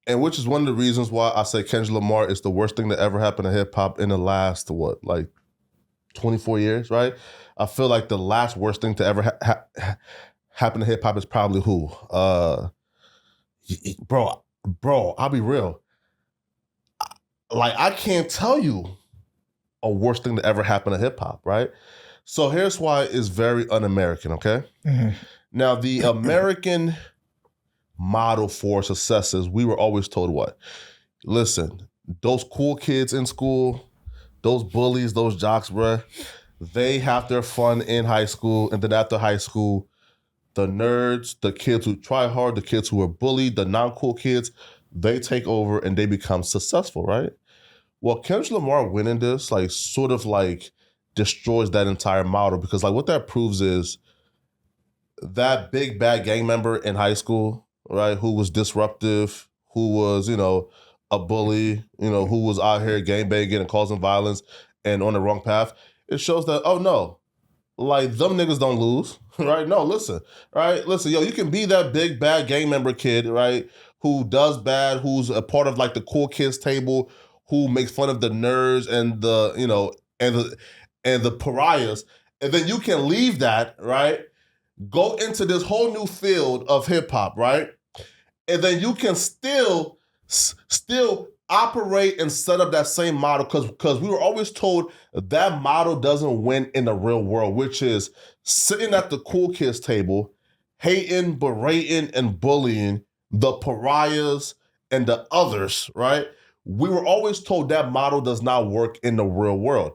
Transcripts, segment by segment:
And which is one of the reasons why I say Kendrick Lamar is the worst thing that ever happened to hip hop in the last, 24 years, right? I feel like the last worst thing to ever happen to hip hop is probably who? Bro, I'll be real. Like, I can't tell you a worst thing that ever happened to hip hop, right? So here's why it's very un-American, okay? Mm-hmm. Now, the American model for success is we were always told what? Listen, those cool kids in school, those bullies, those jocks, bruh, they have their fun in high school, and then after high school, the nerds, the kids who try hard, the kids who are bullied, the non-cool kids, they take over and they become successful, right? Well, Kendrick Lamar winning this, sort of destroys that entire model, because what that proves is that big bad gang member in high school, right, who was disruptive, who was, a bully, who was out here gangbanging and causing violence and on the wrong path, it shows that, oh no, them niggas don't lose, right? No, listen, right? Listen, yo, you can be that big bad gang member kid, right, who does bad, who's a part of the cool kids table, who makes fun of the nerds and the pariahs, and then you can leave that, right? Go into this whole new field of hip hop, right? And then you can still operate and set up that same model, because we were always told that model doesn't win in the real world, which is sitting at the cool kids table, hating, berating, and bullying the pariahs and the others, right? We were always told that model does not work in the real world.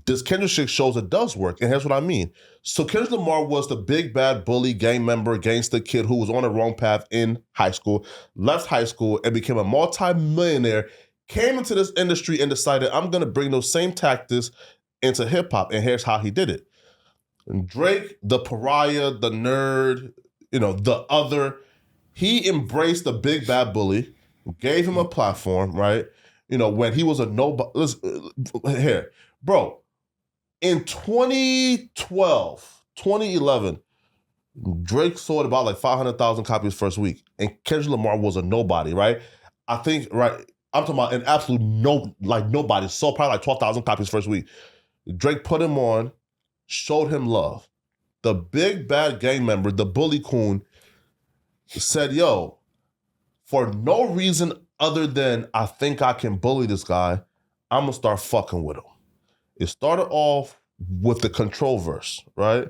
This Kendrick shit shows it does work, and here's what I mean. So Kendrick Lamar was the big bad bully, gang member, gangster kid who was on the wrong path in high school, left high school and became a multi-millionaire, came into this industry and decided, I'm gonna bring those same tactics into hip hop, and here's how he did it. And Drake, the pariah, the nerd, the other, he embraced the big bad bully, gave him a platform, right? When he was a nobody. Here. Bro, in 2011, Drake sold about 500,000 copies first week, and Kendrick Lamar was a nobody, right? I think, right, I'm talking about an absolute nobody, sold probably 12,000 copies first week. Drake put him on, showed him love. The big bad gang member, the bully COON, said, yo, for no reason other than I think I can bully this guy, I'm gonna start fucking with him. It started off with the control verse, right?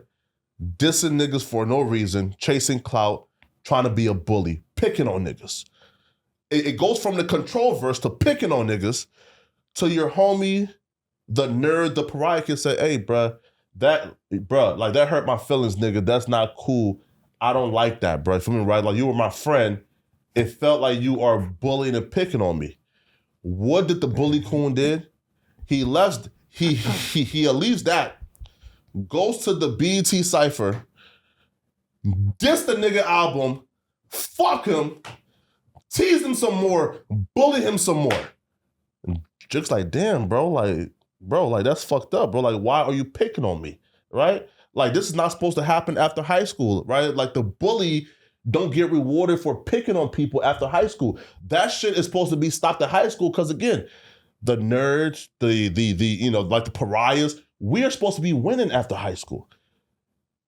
Dissing niggas for no reason, chasing clout, trying to be a bully, picking on niggas. It goes from the control verse to picking on niggas to your homie, the nerd, the pariah can say, hey, that hurt my feelings, nigga. That's not cool. I don't like that, bruh. For me, right? You were my friend. It felt like you are bullying and picking on me. What did the bully COON did? He left. He leaves that, goes to the BET Cypher, diss the nigga album, fuck him, tease him some more, bully him some more. And Drake's like, damn, bro, that's fucked up, bro. Why are you picking on me, right? This is not supposed to happen after high school, right? The bully don't get rewarded for picking on people after high school. That shit is supposed to be stopped at high school, because again, the nerds, the pariahs, we are supposed to be winning after high school.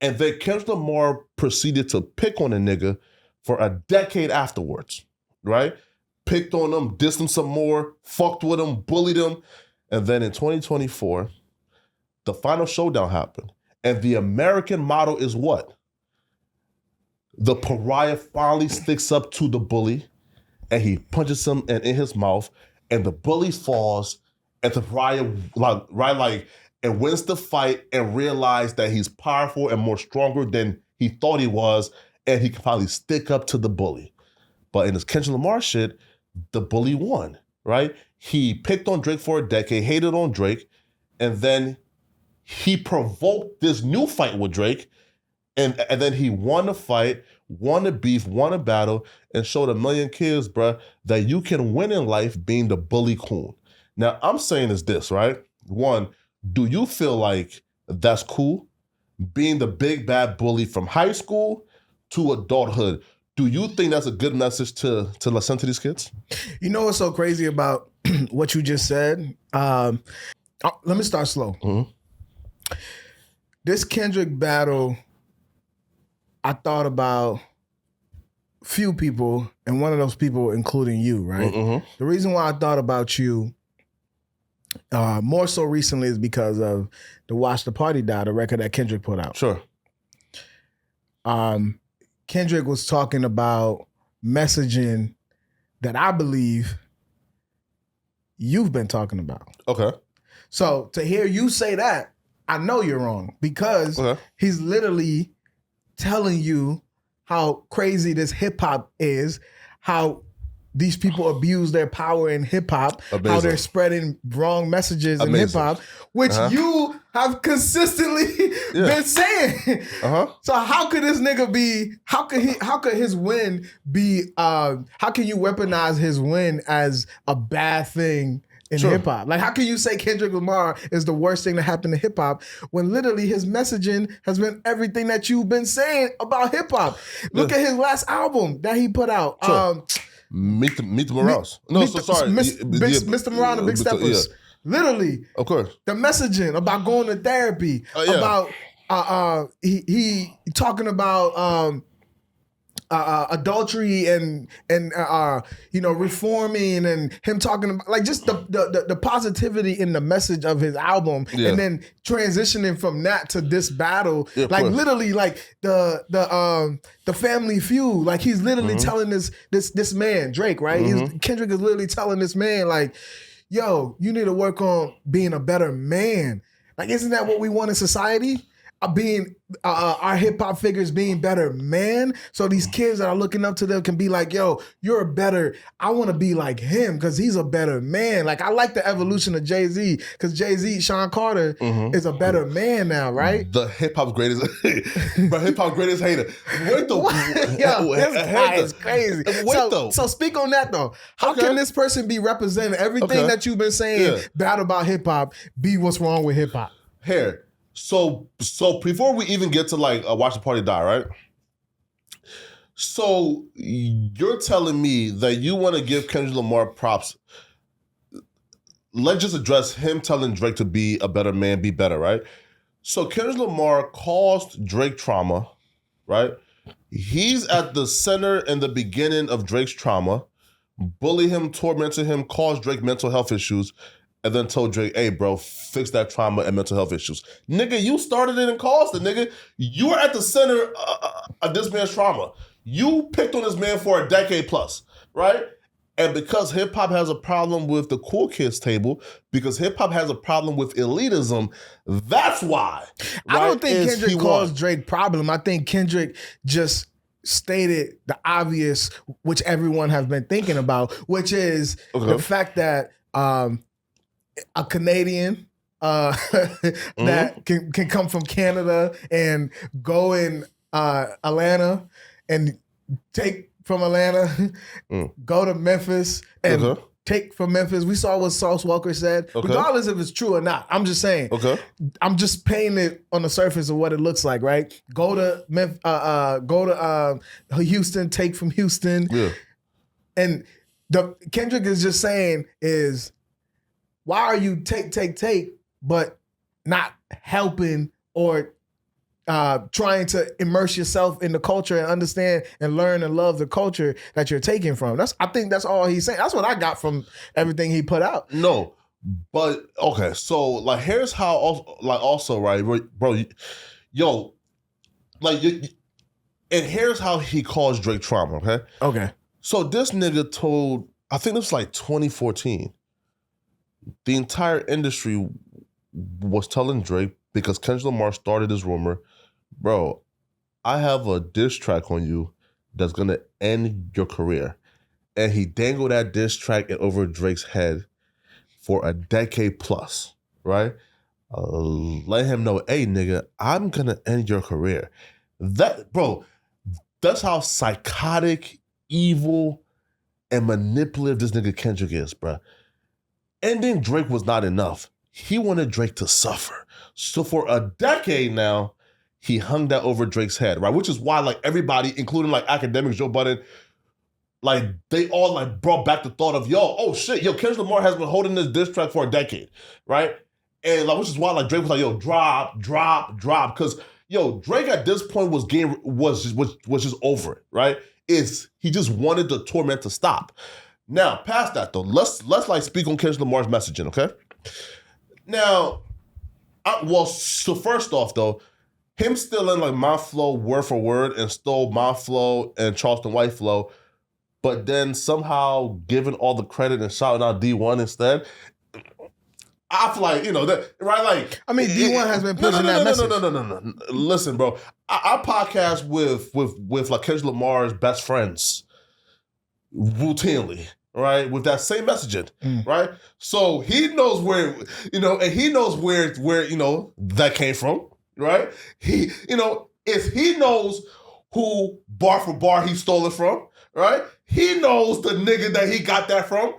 And then Kendrick Lamar proceeded to pick on a nigga for a decade afterwards, right? Picked on him, dissed him some more, fucked with him, bullied him. And then in 2024, the final showdown happened. And the American model is what? The pariah finally sticks up to the bully, and he punches him in his mouth, and the bully falls, and the pariah and wins the fight and realizes that he's powerful and more stronger than he thought he was, and he can finally stick up to the bully. But in this Kendrick Lamar shit, the bully won, right? He picked on Drake for a decade, hated on Drake, and then he provoked this new fight with Drake, and then he won the fight, won the beef, won a battle, and showed a million kids, bruh, that you can win in life being the bully COON. Now, I'm saying is this, right? One, do you feel like that's cool? Being the big bad bully from high school to adulthood. Do you think that's a good message to send to these kids? You know what's so crazy about what you just said? Let me start slow. Mm-hmm. This Kendrick battle, I thought about few people, and one of those people including you, right? Mm-hmm. The reason why I thought about you more so recently is because of the Watch the Party Die, the record that Kendrick put out. Sure. Kendrick was talking about messaging that I believe you've been talking about. Okay. So to hear you say that, I know you're wrong because he's literally telling you how crazy this hip hop is, how these people abuse their power in hip hop, how they're spreading wrong messages in hip hop, which you have consistently been saying. So how could this nigga be? How could his win be? How can you weaponize his win as a bad thing in hip hop? Like, how can you say Kendrick Lamar is the worst thing that happened to hip hop when literally his messaging has been everything that you've been saying about hip hop? Look at his last album that he put out. Meet the Morales. Mr. Morale and Big Steppers. Yeah. Literally, of course, the messaging about going to therapy, about he talking about adultery and reforming, and him talking about like just the positivity in the message of his album, and then transitioning from that to this battle, like literally like the family feud, like he's literally telling this man Drake, right? Kendrick is literally telling this man like, yo, you need to work on being a better man. Like, isn't that what we want in society? Being our hip hop figures being better men, so these kids that are looking up to them can be like, yo, you're a better, I want to be like him because he's a better man. Like, I like the evolution of Jay-Z because Jay-Z, Sean Carter is a better man now, right? The hip hop's greatest, but hip hop greatest hater. Wait though, yo, this guy is crazy. So speak on that though. How can this person be representing everything that you've been saying bad about hip hop? Be what's wrong with hip hop? Here. So before we even get to like Watch the Party Die, right? So you're telling me that you want to give Kendrick Lamar props. Let's just address him telling Drake to be a better man, be better, right? So Kendrick Lamar caused Drake trauma, right? He's at the center and the beginning of Drake's trauma, bully him, tormented him, caused Drake mental health issues, and then told Drake, hey, bro, fix that trauma and mental health issues. Nigga, you started it and caused it, nigga. You were at the center of this man's trauma. You picked on this man for a decade plus, right? And because hip-hop has a problem with the cool kids table, because hip-hop has a problem with elitism, that's why. Right? I don't think Kendrick caused Drake problem. I think Kendrick just stated the obvious, which everyone has been thinking about, which is the fact that a Canadian that can come from Canada and go in Atlanta and take from Atlanta, go to Memphis and take from Memphis. We saw what Sauce Walker said, regardless if it's true or not. I'm just saying. I'm just painting it on the surface of what it looks like, right? Go to Houston, take from Houston, and the Kendrick is just saying is, why are you take, but not helping or trying to immerse yourself in the culture and understand and learn and love the culture that you're taking from? I think that's all he's saying. That's what I got from everything he put out. No, but okay. So like, here's how. Also, right, bro. Yo, like, and here's how he caused Drake trauma. Okay. So this nigga told, I think this was like 2014. The entire industry was telling Drake, because Kendrick Lamar started this rumor, bro, I have a diss track on you that's gonna end your career. And he dangled that diss track over Drake's head for a decade plus, right? Let him know, hey nigga, I'm gonna end your career. That, bro, that's how psychotic, evil, and manipulative this nigga Kendrick is, bro. Ending Drake was not enough. He wanted Drake to suffer. So for a decade now, he hung that over Drake's head, right? Which is why like everybody, including like academics, Joe Budden, like they all like brought back the thought of, oh shit, Kendrick Lamar has been holding this diss track for a decade, right? And like, which is why like Drake was like, drop, because Drake at this point was just over it, right? He just wanted the torment to stop. Now, past that though, let's like speak on Kendrick Lamar's messaging, okay? Now, so first off though, him stealing like my flow word for word and stole my flow and Charleston White flow, but then somehow giving all the credit and shouting out D1 instead. I feel like, that, right? Like, I mean, D1 has been pushing that message. No. Listen, bro. I podcast with like Kendrick Lamar's best friends routinely, right? With that same messaging, right? So he knows where, and he knows where that came from, right? If he knows who bar for bar he stole it from, right? He knows the nigga that he got that from,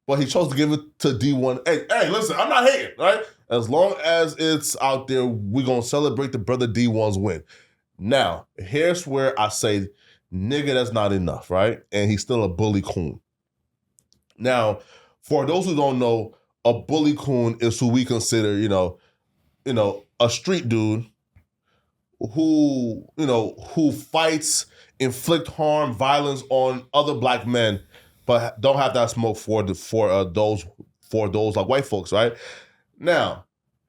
but he chose to give it to D1. Hey, listen, I'm not hating, right? As long as it's out there, we're going to celebrate the brother D1's win. Now, here's where I say, nigga, that's not enough, right? And he's still a bully coon. Now, for those who don't know, a bully coon is who we consider, a street dude who fights, inflict harm, violence on other black men, but don't have that smoke for those like white folks, right? Now,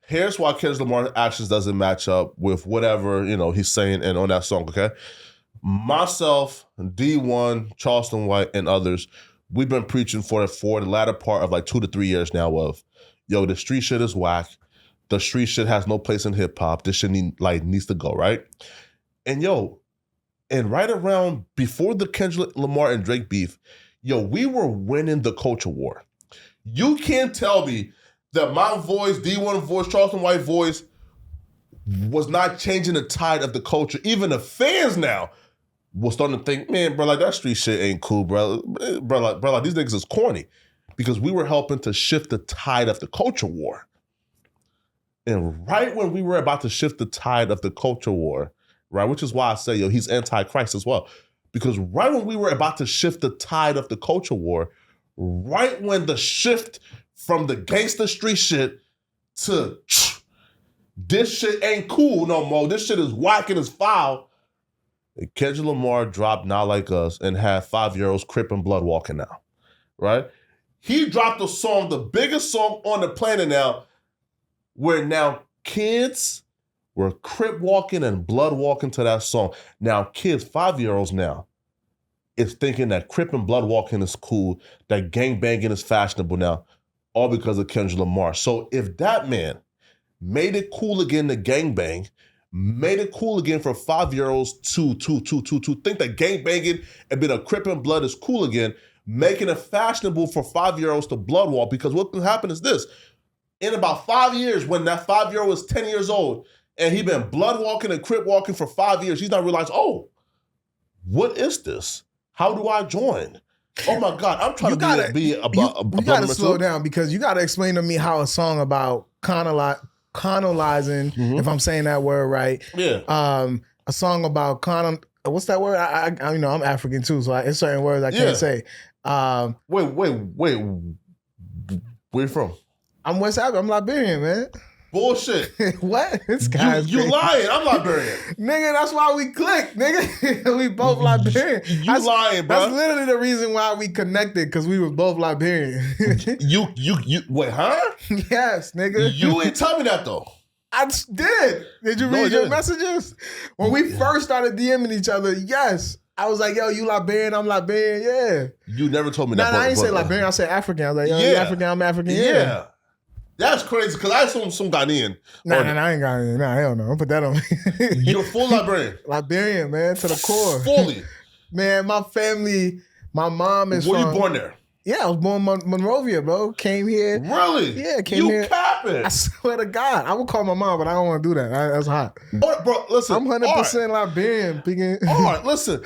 here's why Kendrick Lamar's actions doesn't match up with whatever he's saying and on that song. Okay, myself, D1, Charleston White, and others, we've been preaching for the latter part of like 2 to 3 years now of, the street shit is whack. The street shit has no place in hip hop. This shit needs to go, right? And right around before the Kendrick Lamar and Drake beef, we were winning the culture war. You can't tell me that my voice, D1 voice, Charleston White voice, was not changing the tide of the culture. Even the fans now was starting to think, man, bro, like that street shit ain't cool, bro. Bro, like these niggas is corny. Because we were helping to shift the tide of the culture war. And right when we were about to shift the tide of the culture war, right, which is why I say, he's anti-Christ as well. Because right when we were about to shift the tide of the culture war, right when the shift from the gangster street shit to this shit ain't cool no more, this shit is whack and it's foul, Kendrick Lamar dropped Not Like Us and had 5-year-olds Crip and blood walking now, right? He dropped a song, the biggest song on the planet now, where now kids were Crip walking and blood walking to that song. Now kids, 5-year-olds now, is thinking that Crip and blood walking is cool, that gang banging is fashionable now, all because of Kendrick Lamar. So if that man made it cool again to gang bang, made it cool again for 5-year-olds to think that gang banging and being a Crip and blood is cool again, making it fashionable for 5-year-olds to blood walk, because what can happen is this. In about 5 years, when that 5-year-old is 10 years old, and he been blood walking and Crip walking for 5 years, he's not realized, what is this? How do I join? Oh my God, I'm trying to be a you gotta slow down, because you gotta explain to me how a song about colonizing, if I'm saying that word right. Yeah. A song about what's that word? I I'm African too, so it's certain words I can't say. Wait. Where you from? I'm West African. I'm Liberian, man. Bullshit. What? This guy's you lying. I'm Liberian. Nigga, that's why we clicked, nigga. We both Liberian. You lying, bro. That's literally the reason why we connected, because we were both Liberian. you wait, huh? Yes, nigga. You ain't tell me that though. I did. Did you read your messages? When we first started DMing each other, yes. I was like, yo, you Liberian, I'm Liberian, yeah. You never told me that. No, I didn't say Liberian, I said African. I was like, yo, you African, I'm African, yeah. That's crazy, because I saw some Ghanaian. Nah, I ain't Ghanaian. Nah, hell no. Don't put that on me. You're full Liberian. Liberian, man, to the core. Fully. Man, my family, my mom is Were you born there? Yeah, I was born in Monrovia, bro. Came here. Really? Yeah, came here. You capping. I swear to God. I would call my mom, but I don't want to do that. That's hot. Bro, listen. I'm 100% Liberian. All right, listen.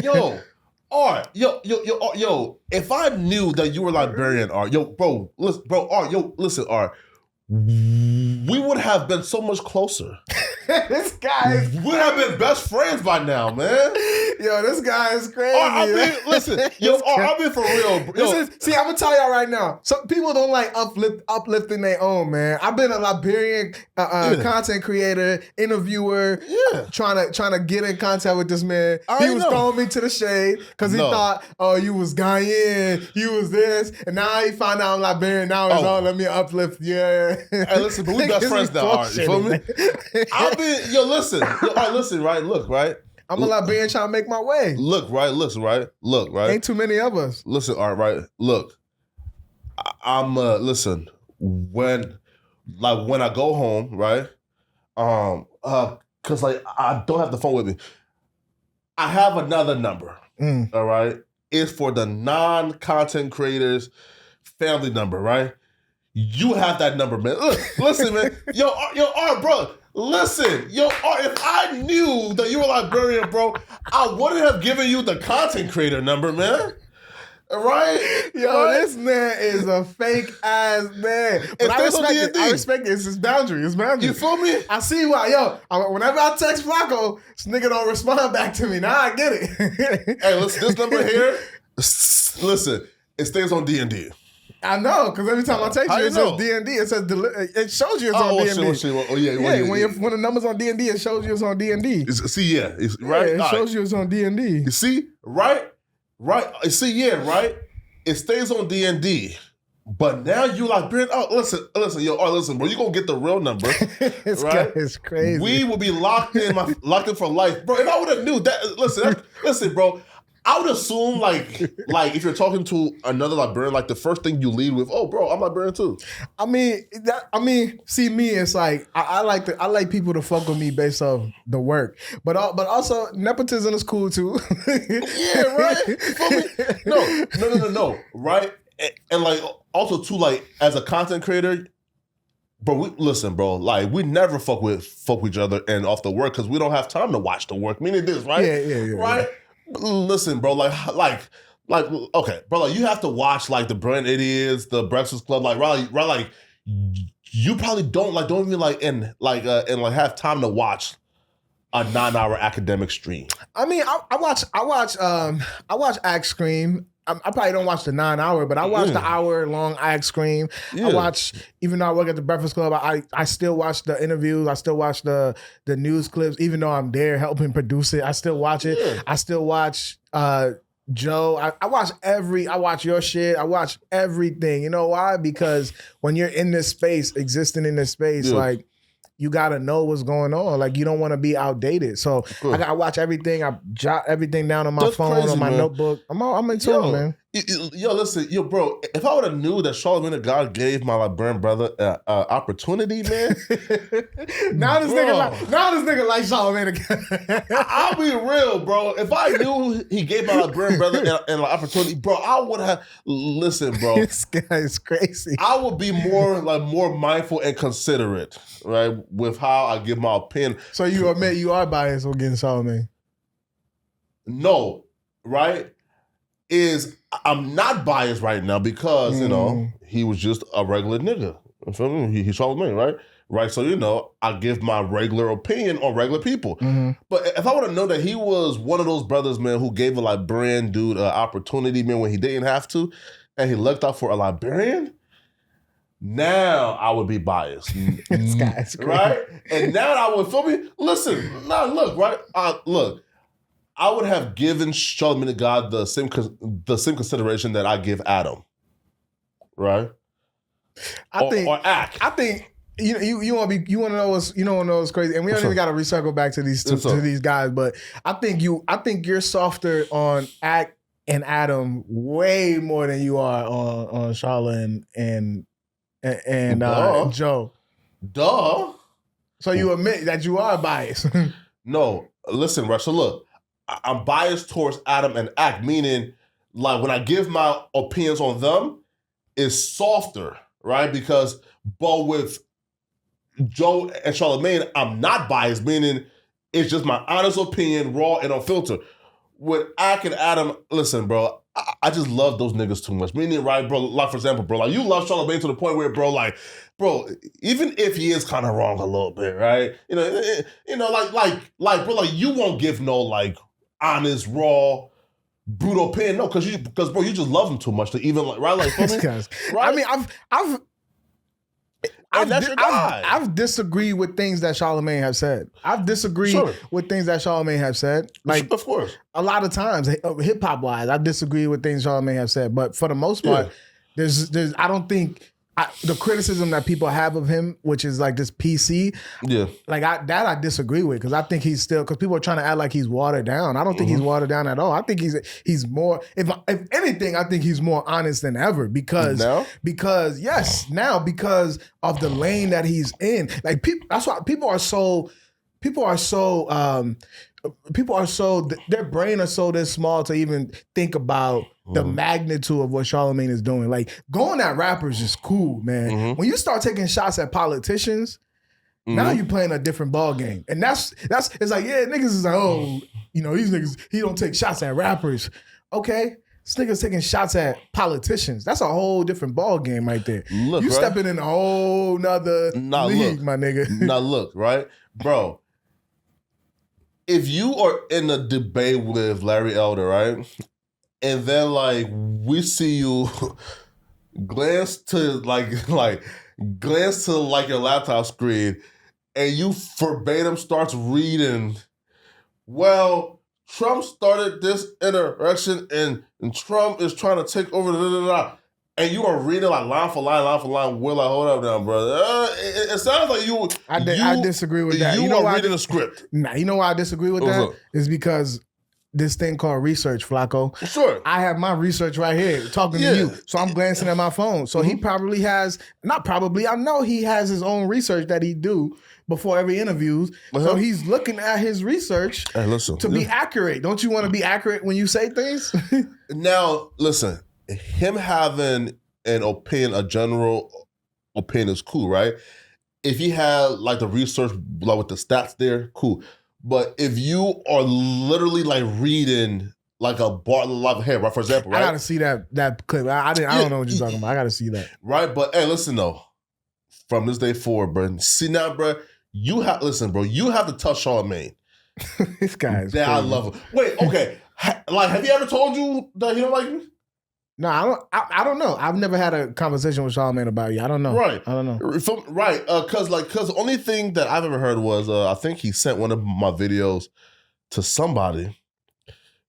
Yo. All right, yo, if I knew that you were Liberian, listen, we would have been so much closer. This guy is we have been best friends by now, man. Yo, this guy is crazy. I mean, listen, yo, I mean for real. Yo. See, I'm gonna tell y'all right now. Some people don't like uplifting their own, man. I've been a Liberian content creator, interviewer, trying to get in contact with this man. He was throwing me to the shade because he thought, oh, you was Ghanaian, you was this, and now he found out I'm Liberian. Now it's let me uplift. Yeah. Hey, listen, but we best friends now. All right, you feel me? I've been, listen, all right, listen, right, look, right. I'm a Liberian trying to make my way. Look, right, listen, right, look, right. Ain't too many of us. Listen, all right, look. I'm listen, when I go home, right, cause like I don't have the phone with me. I have another number, all right? It's for the non-content creators family number, right? You have that number, man. Look, listen, man. Yo, bro. Listen, if I knew that you were Liberian, bro, I wouldn't have given you the content creator number, man. Right? This man is a fake ass man. But I respect it. I respect it. It's his boundary. It's boundary. You feel me? I see why. Whenever I text Flakko, this nigga don't respond back to me. Now I get it. Hey, listen, this number here, listen, it stays on D&D. I know, because every time I text you, it says D&D. It says it shows you it's on D&D. When the number's on D&D, it shows you it's on D&D. See, right? It shows you it's on D&D. You see, right? See, right? It stays on D&D. But now you Liberian. Oh, listen, bro. You gonna get the real number, this right? Guy is crazy. We will be locked in for life, bro. If I would have knew that, listen, bro. I would assume like if you're talking to another Liberian, like the first thing you lead with, oh, bro, I'm Liberian too. I mean, see me, it's like I like people to fuck with me based off the work, but also nepotism is cool too. Yeah, right. No, right, and like also too, like as a content creator. Bro, listen, bro. Like we never fuck with each other and off the work because we don't have time to watch the work. Meaning this, right? Yeah. Right. Yeah. Listen, bro, like, okay, bro, like, you have to watch, like, the Brand Idiots, the Breakfast Club, like, right, like, you probably don't even, and have time to watch a 9-hour academic stream. I mean, I watch AlexxMedia. I probably don't watch the 9-hour, but I watch the hour-long AlexxMedia. I watch, even though I work at the Breakfast Club, I still watch the interviews. I still watch the news clips, even though I'm there helping produce it. I still watch it. Yeah. I still watch Joe. I watch your shit. I watch everything. You know why? Because when you're in this space, existing in this space, like, you gotta know what's going on. Like, you don't want to be outdated. So I watch everything. I jot everything down on my phone, crazy, on my notebook. I'm into it, man. Listen, bro. If I would have knew that Charlamagne the God gave my Liberian brother an opportunity, man. now this nigga like Charlamagne the God. I'll be real, bro. If I knew he gave my Liberian brother an opportunity, bro, I would have. Listen, bro. This guy is crazy. I would be more mindful and considerate, right, with how I give my opinion. So you admit you are biased on getting Charlamagne? No, right? I'm not biased right now because, he was just a regular nigga. You feel me? He's Charlamagne, right? Right, so, I give my regular opinion on regular people. Mm-hmm. But if I would have known that he was one of those brothers, man, who gave a Liberian dude an opportunity, man, when he didn't have to, and he looked out for a Liberian, now I would be biased. This guy's crazy. Right? And now I would, feel me? Listen, now look, right? Look. I would have given Charlamagne the God the same consideration that I give Adam, right? Or Ak. I think you want to know what's crazy, and we don't even got to recircle back to these to these guys, but I think you're softer on Ak and Adam way more than you are on Charla and Joe. Duh. So you admit that you are biased? No, listen, Russ. So look. I'm biased towards Adam and Ak, meaning like when I give my opinions on them, it's softer, right? But with Joe and Charlamagne, I'm not biased, meaning it's just my honest opinion, raw and unfiltered. With Ak and Adam, listen, bro, I just love those niggas too much. Meaning, right, bro, like, for example, bro, like, you love Charlamagne to the point where, bro, like, bro, even if he is kind of wrong a little bit, right? Bro, like, you won't give no, like, honest, raw, brutal opinion. No, because, bro, you just love him too much to even, like, right? Like, right? I mean, I've disagreed with things that Charlamagne have said. I've disagreed with things that Charlamagne have said. Like, of course, a lot of times, hip hop wise, I disagree with things Charlamagne have said. But for the most part, there's I don't think the criticism that people have of him, which is like this PC, like I disagree with, because I think he's still, because people are trying to act like he's watered down. I don't think he's watered down at all. I think he's more, if anything, I think he's more honest than ever because of the lane that he's in. Like, that's why people are so their brain are so this small to even think about the magnitude of what Charlamagne is doing. Like, going at rappers is cool, man. When you start taking shots at politicians, now you're playing a different ball game. And that's it's like, yeah, niggas is like, oh, these niggas, he don't take shots at rappers. Okay. This nigga's taking shots at politicians. That's a whole different ball game right there. Look, you stepping in a whole nother league, my nigga. Now look, right? Bro, if you are in a debate with Larry Elder, right? And then, like, we see you glance to your laptop screen, and you verbatim starts reading, well, Trump started this insurrection, and Trump is trying to take over, and you are reading like line for line. We're like, hold up now, brother. It sounds like you. I disagree with that. You are reading a script. Nah, you know why I disagree with that? Is because this thing called research, Flakko. Sure. I have my research right here talking to you. So I'm glancing at my phone. So he probably has, not probably, I know he has his own research that he do before every interview. So he's looking at his research to be accurate. Don't you want to be accurate when you say things? Now, listen, him having an opinion, a general opinion is cool, right? If he had like the research, like with the stats there, cool. But if you are literally like reading like a bar, like, hey, right, for example, right? I gotta see that clip. I don't know what you're talking about. I gotta see that. Right, but hey, listen though, from this day forward, bro. See now, bro, you have to tell Charlamagne. This guy is that I love him. Wait, okay. Like, have he ever told you that he don't like me? No, I don't know. I've never had a conversation with Charlamagne about you. I don't know. Right. I don't know. Right. Cause the only thing that I've ever heard was I think he sent one of my videos to somebody.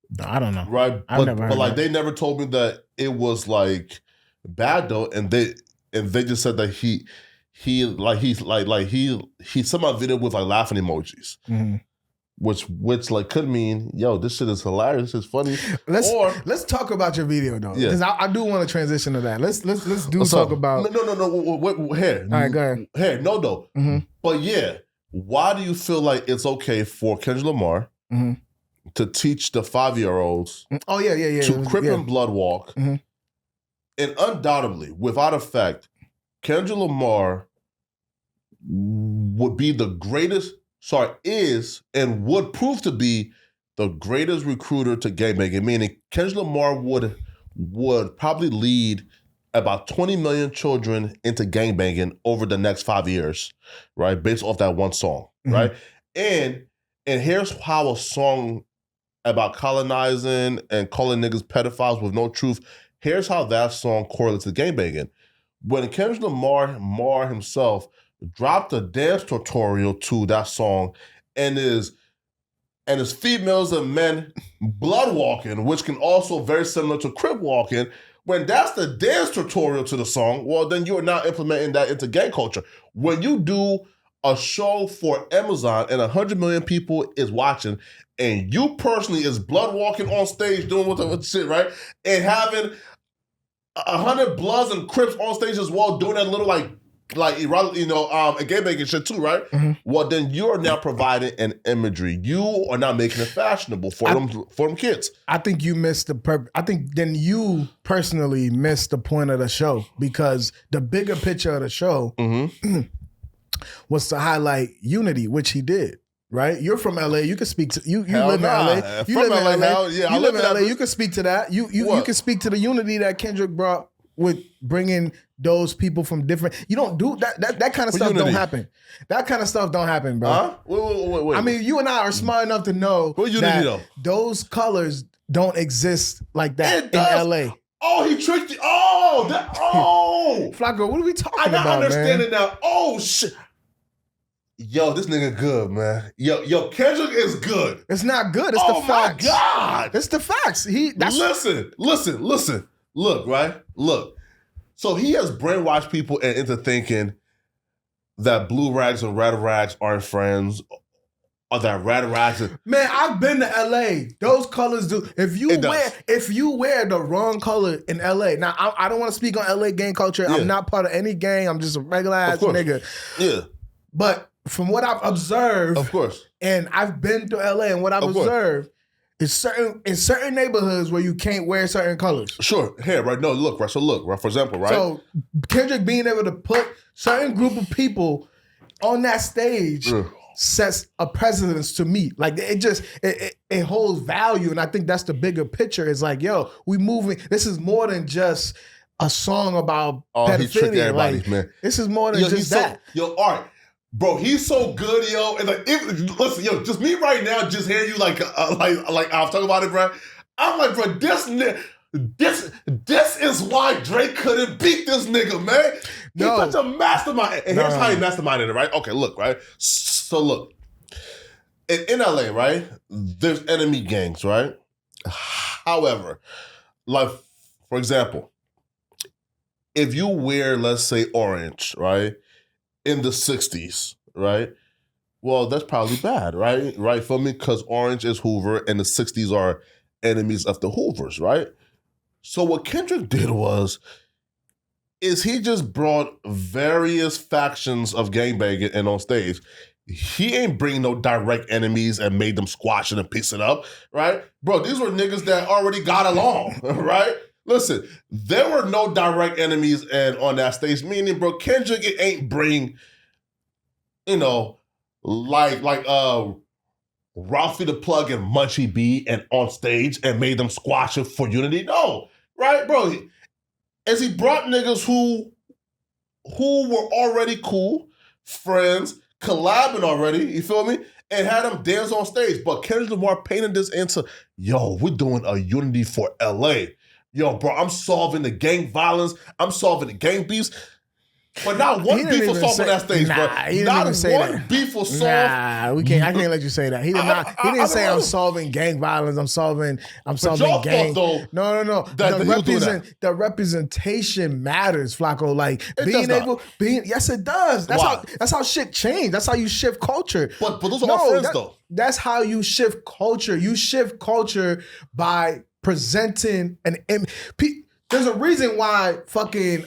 No, I don't know. Right. I've never heard but like that. they never told me that it was like bad though, and they just said that he sent my video with like laughing emojis. Mm-hmm. Which like could mean, yo, this shit is hilarious, this is funny. Let's talk about your video though, because I do want to transition to that. Let's talk about. No. Wait, here. All right, go ahead. Here, no, though. Mm-hmm. But yeah, why do you feel like it's okay for Kendrick Lamar to teach the 5-year-olds? Oh yeah. To Crip and Blood walk, and undoubtedly, without a fact, Kendrick Lamar would be the greatest. Is and would prove to be the greatest recruiter to gangbanging, meaning Kendrick Lamar would probably lead about 20 million children into gangbanging over the next 5 years, right? Based off that one song, right? And here's how a song about colonizing and calling niggas pedophiles with no truth, here's how that song correlates to gangbanging. When Kendrick Lamar himself dropped a dance tutorial to that song and is females and men blood walking, which can also very similar to Crip walking. When that's the dance tutorial to the song, well, then you are now implementing that into gang culture. When you do a show for Amazon and 100 million people is watching, and you personally is blood walking on stage doing whatever shit, right? And having 100 Bloods and Crips on stage as well, doing that little like gangbanging shit too, right? Well, then you are now providing an imagery. You are now making it fashionable for them kids. I think you missed the purpose. I think then you personally missed the point of the show, because the bigger picture of the show was to highlight unity, which he did. right? You're from LA. You can speak to you. You Hell live nah. in LA. You From live in LA, LA. hell yeah, I You live in live in LA. that You can speak to that. You What? can speak to the unity that Kendrick brought with bringing those people from different. You don't do that. That kind of stuff unity? don't happen. That kind of stuff don't happen, bro. Huh? Wait. I mean, you and I are smart enough to know What unity that though? those colors don't exist like that It does. in LA. Oh, he tricked you. Oh, Flakko, what are we talking I not about, understand man? it now. Oh shit. Yo, this nigga good, man. Yo, Kendrick is good. It's not good. It's the facts. Oh my God. It's the facts. Listen. Look, right? Look. So he has brainwashed people into thinking that blue rags and red rags aren't friends, or that red rags. Man, I've been to LA. Those colors do. If you wear the wrong color in LA, now I don't want to speak on LA gang culture. Yeah. I'm not part of any gang. I'm just a regular ass nigga. Yeah. But from what I've observed, Of course. and I've been to LA, and what I've observed is in certain neighborhoods where you can't wear certain colors. Sure. Here, right? No, look, right? So look, right? For example, right? So Kendrick being able to put certain group of people on that stage sets a precedence to me. Like it holds value, and I think that's the bigger picture. It's like, yo, we moving. This is more than just a song about pedophilia. He tricked everybody, like, man. This is more than just that. Art. Bro, he's so good, yo. And like, listen, yo, just me right now, just hearing you like I was talking about it, bro. I'm like, bro, this is why Drake couldn't beat this nigga, man. He's such a mastermind. And here's how he masterminded it, right? Okay, look, right? So look, in LA, right? There's enemy gangs, right? However, like for example, if you wear, let's say, orange, right? In the 60s, right? Well, that's probably bad, right? Right, for me, because orange is Hoover and the 60s are enemies of the Hoovers, right? So what Kendrick did is he just brought various factions of gangbanging in on stage. He ain't bring no direct enemies and made them squash it and piece it up, right? Bro, these were niggas that already got along, right? Listen, there were no direct enemies on that stage, meaning, bro, Kendrick ain't bring, like Ralphie the Plug and Munchie B and on stage and made them squash it for unity. No, right, bro? As he brought niggas who were already cool, friends, collabing already, you feel me? And had them dance on stage. But Kendrick Lamar painted this into, yo, we're doing a unity for LA. Yo, bro, I'm solving the gang violence. I'm solving the gang beefs. But not one beef was solved on that stage, bro. Not one beef was solved. Nah, I can't let you say that. He didn't say I'm solving gang violence. I'm solving gang. No. The representation matters, Flakko. Like yes, it does. That's how shit changed. That's how you shift culture. But those are all friends though. That's how you shift culture. You shift culture by presenting there's a reason why fucking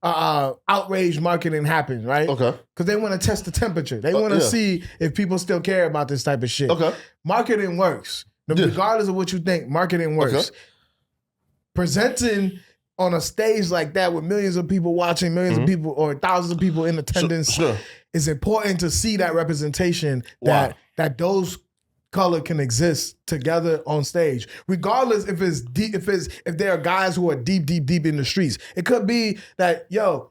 outrage marketing happens, right? Okay. Because they want to test the temperature. They want to see if people still care about this type of shit. Okay. Marketing works. Regardless of what you think, marketing works. Okay. Presenting on a stage like that with millions of people watching, millions of people or thousands of people in attendance is important to see that representation that those color can exist together on stage, regardless if there are guys who are deep in the streets. It could be that, yo,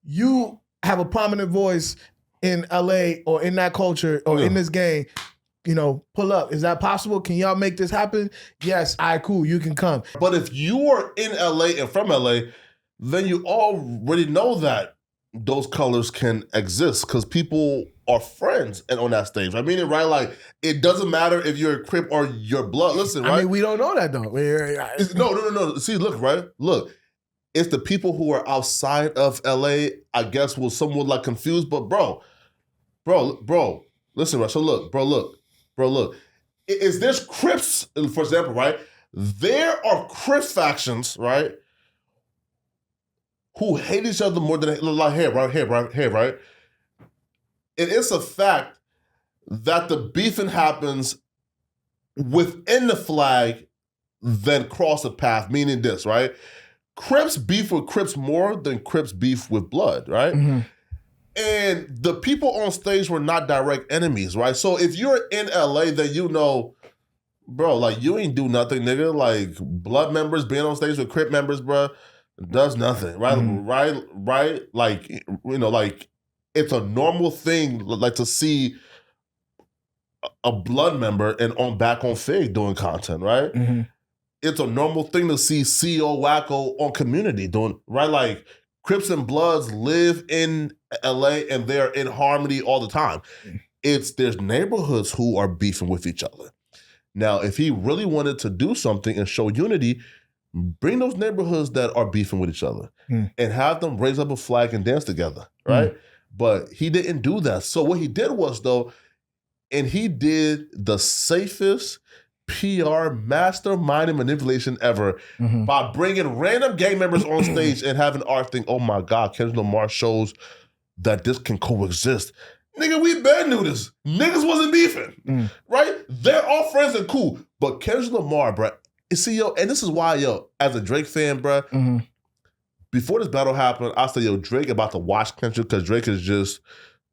you have a prominent voice in LA or in that culture or in this gang, pull up. Is that possible? Can y'all make this happen? Yes, cool, you can come. But if you are in LA and from LA, then you already know that those colors can exist because people are friends and on that stage. I mean it, right? Like, it doesn't matter if you're a Crip or you're blood. Listen, right? I mean, we don't know that though. No. See, look, right? Look, it's the people who are outside of LA, I guess, will somewhat like confused, but bro, listen, right? So look. Is there's Crips, for example, right? There are Crip factions, right? Who hate each other more than like here, right? It is a fact that the beefing happens within the flag than cross the path, meaning this, right? Crips beef with Crips more than Crips beef with blood, right? Mm-hmm. And the people on stage were not direct enemies, right? So if you're in LA, then you know, bro, like you ain't do nothing, nigga. Like blood members being on stage with Crip members, bro, does nothing, right? Right? Like, you know, like it's a normal thing, like to see a blood member and back on Fig doing content, right? It's a normal thing to see CEO Wacko on Community doing, right? Like Crips and Bloods live in LA and they're in harmony all the time. There's neighborhoods who are beefing with each other. Now, if he really wanted to do something and show unity, bring those neighborhoods that are beefing with each other and have them raise up a flag and dance together, right? But he didn't do that. So what he did was, though, and he did the safest PR mastermind and manipulation ever by bringing random gang members on stage and having art think, oh my God, Kendrick Lamar shows that this can coexist. Nigga, we been knew this. Niggas wasn't beefing, right? They're all friends and cool. But Kendrick Lamar, bro, you see, yo, and this is why, yo, as a Drake fan, bro, before this battle happened, I said, yo, Drake about to watch Kendrick because Drake is just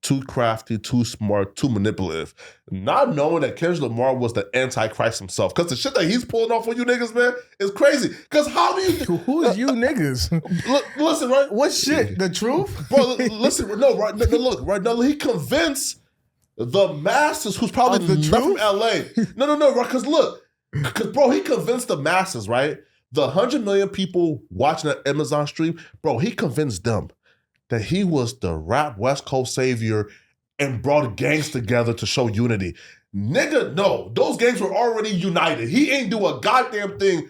too crafty, too smart, too manipulative. Not knowing that Kendrick Lamar was the Antichrist himself. Because the shit that he's pulling off on you niggas, man, is crazy. Because how do you... Who is you niggas? Listen, right? What shit? The truth? Bro, listen, no, right, no, look, right now, he convinced the masses who's probably not from LA. No, right, because look, because, bro, he convinced the masses, right? The 100 million people watching that Amazon stream, bro, he convinced them that he was the rap West Coast savior and brought gangs together to show unity. Nigga, no, those gangs were already united. He ain't do a goddamn thing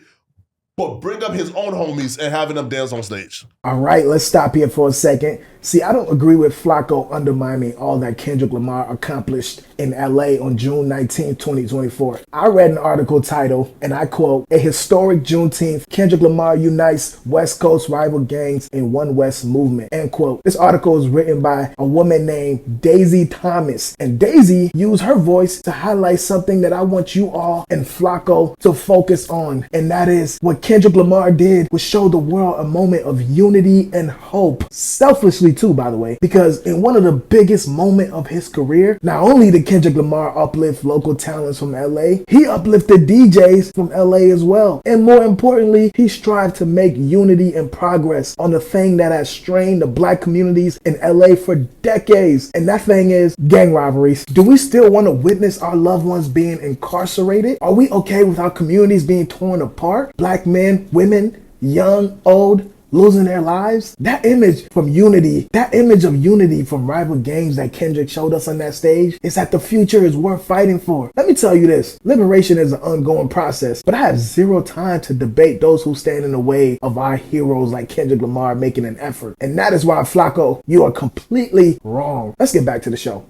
but bring up his own homies and having them dance on stage. All right, let's stop here for a second. See, I don't agree with Flakko undermining all that Kendrick Lamar accomplished in LA on June 19, 2024. I read an article titled, and I quote, "A historic Juneteenth, Kendrick Lamar unites West Coast rival gangs in One West movement," end quote. This article is written by a woman named Daisy Thomas, and Daisy used her voice to highlight something that I want you all and Flakko to focus on, and that is what Kendrick Lamar did was show the world a moment of unity and hope. Selfishly too, by the way, because in one of the biggest moments of his career, not only did Kendrick Lamar uplift local talents from LA, he uplifted DJs from LA as well. And more importantly, he strived to make unity and progress on the thing that has strained the black communities in LA for decades. And that thing is gang rivalries. Do we still want to witness our loved ones being incarcerated? Are we okay with our communities being torn apart? Black men, women, young, old, losing their lives? That image of unity from rival gangs that Kendrick showed us on that stage is that the future is worth fighting for. Let me tell you this, liberation is an ongoing process, but I have zero time to debate those who stand in the way of our heroes like Kendrick Lamar making an effort. And that is why, Flakko, you are completely wrong. Let's get back to the show.